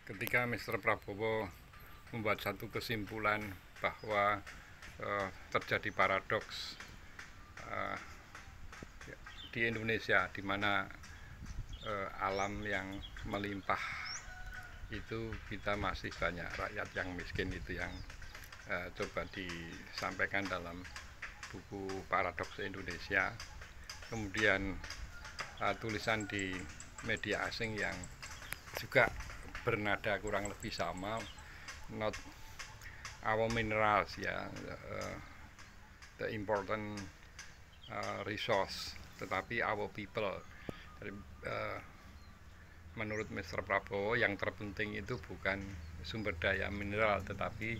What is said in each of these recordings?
ketika Mr. Prabowo membuat satu kesimpulan bahwa terjadi paradoks di Indonesia, di mana alam yang melimpah itu kita masih banyak rakyat yang miskin, itu yang coba disampaikan dalam buku Paradoks Indonesia. Kemudian tulisan di media asing yang juga bernada kurang lebih sama, not our minerals, ya, the important resource, tetapi our people. Jadi, menurut Mr. Prabowo yang terpenting itu bukan sumber daya mineral, tetapi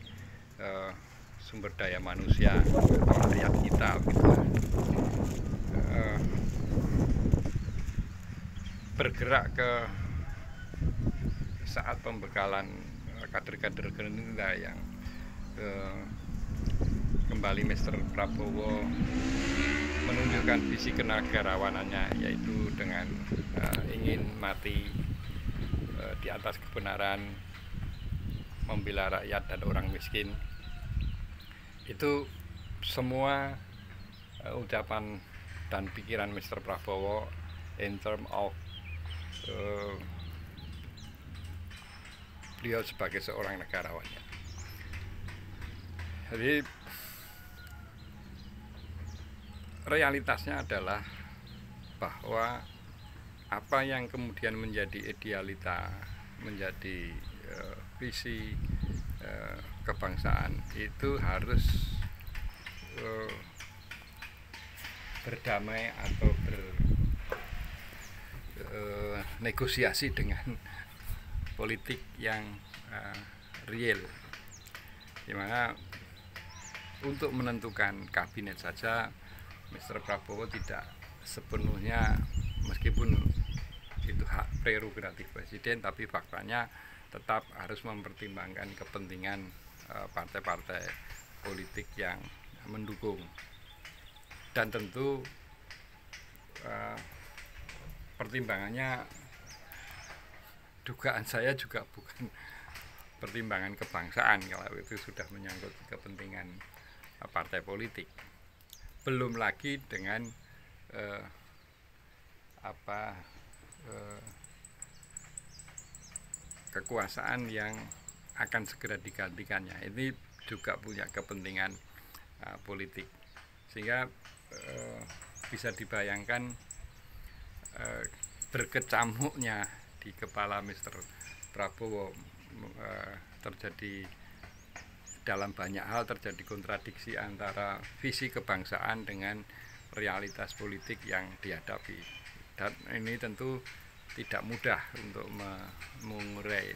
sumber daya manusia atau rakyat kita, gitu. Bergerak ke saat pembekalan kader-kader Gerindra yang kembali Mr. Prabowo menunjukkan visi kenegarawanannya, yaitu dengan ingin mati di atas kebenaran, membela rakyat dan orang miskin. Itu semua ucapan dan pikiran Mr. Prabowo in term of beliau sebagai seorang negarawan. Jadi realitasnya adalah bahwa apa yang kemudian menjadi idealita, menjadi visi kebangsaan itu harus berdamai atau bernegosiasi dengan politik yang real, dimana untuk menentukan kabinet saja Mr. Prabowo tidak sepenuhnya, meskipun itu hak prerogatif presiden, tapi faktanya tetap harus mempertimbangkan kepentingan partai-partai politik yang mendukung. Dan tentu pertimbangannya, dugaan saya juga bukan pertimbangan kebangsaan kalau itu sudah menyangkut kepentingan partai politik. Belum lagi dengan kekuasaan yang akan segera digantikannya. Ini juga punya kepentingan politik, sehingga bisa dibayangkan berkecamuknya di kepala Mr. Prabowo, terjadi dalam banyak hal terjadi kontradiksi antara visi kebangsaan dengan realitas politik yang dihadapi. Dan ini tentu tidak mudah untuk mengurai.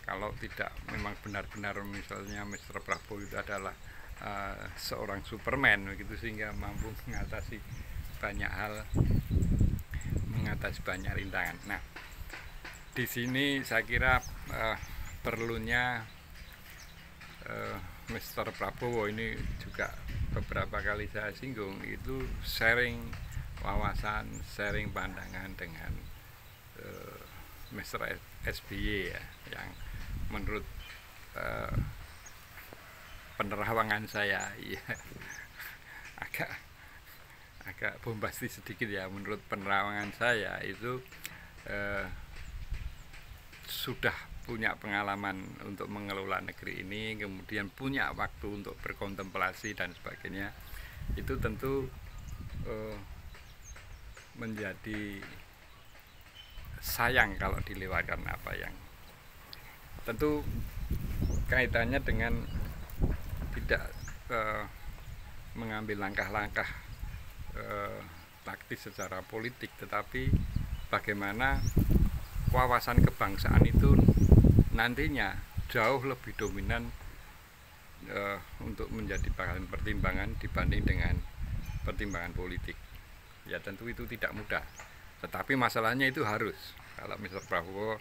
Kalau tidak memang benar-benar misalnya Mr. Prabowo itu adalah seorang Superman begitu, sehingga mampu mengatasi banyak hal, mengatasi banyak rintangan. Nah, di sini saya kira perlunya Mr. Prabowo ini juga beberapa kali saya singgung, itu sharing wawasan, sharing pandangan dengan Mr. SBY, ya, yang menurut penerawangan saya, ya, agak bombastis sedikit, ya. Menurut penerawangan saya itu sudah punya pengalaman untuk mengelola negeri ini, kemudian punya waktu untuk berkontemplasi dan sebagainya. Itu tentu menjadi sayang kalau dilewatkan apa yang tentu kaitannya dengan tidak mengambil langkah-langkah taktis secara politik, tetapi bagaimana wawasan kebangsaan itu nantinya jauh lebih dominan untuk menjadi bahan pertimbangan dibanding dengan pertimbangan politik. Ya, tentu itu tidak mudah, tetapi masalahnya itu harus, kalau Mr. Prabowo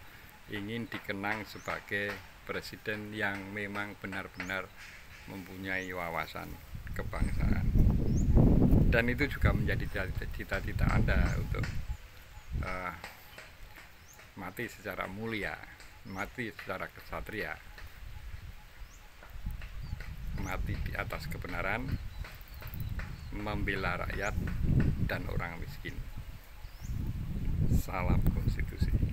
ingin dikenang sebagai presiden yang memang benar-benar mempunyai wawasan kebangsaan. Dan itu juga menjadi cita-cita Anda untuk mati secara mulia mati secara kesatria, mati di atas kebenaran, membela rakyat dan orang miskin. Salam konstitusi.